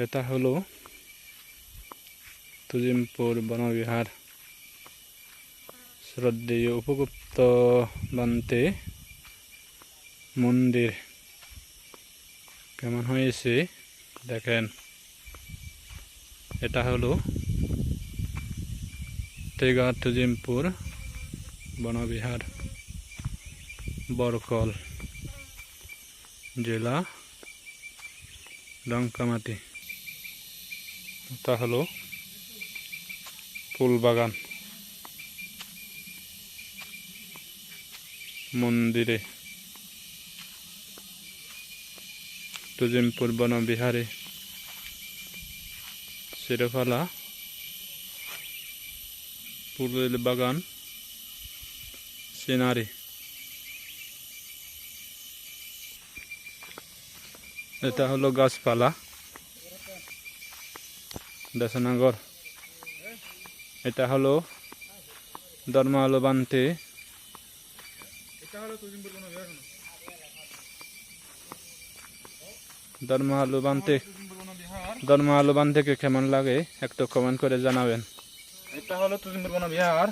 এটা হলো তুজিমপুর বনবিহার শ্রদ্ধেয় উপগুপ্ত বান্তে মন্দির কেমন হয়েছে দেখেন। এটা হলো তেঘাট তুজিমপুর বনবিহার, বরকল জেলা, লঙ্কামাটি। এটা হলো ফুলবাগান মন্দিরে তুজিমপুর বনবিহারে শিরোফালা ফুলের বাগান সিনারি। এটা হলো গাছপালা দেশনগর। এটা হলো ধর্মালো বান্তে। ধর্মালো বান্তে কে কেমন লাগে একটু কমেন্ট করে জানাবেন। এটা হলো তুজিমপুর বনবিহার।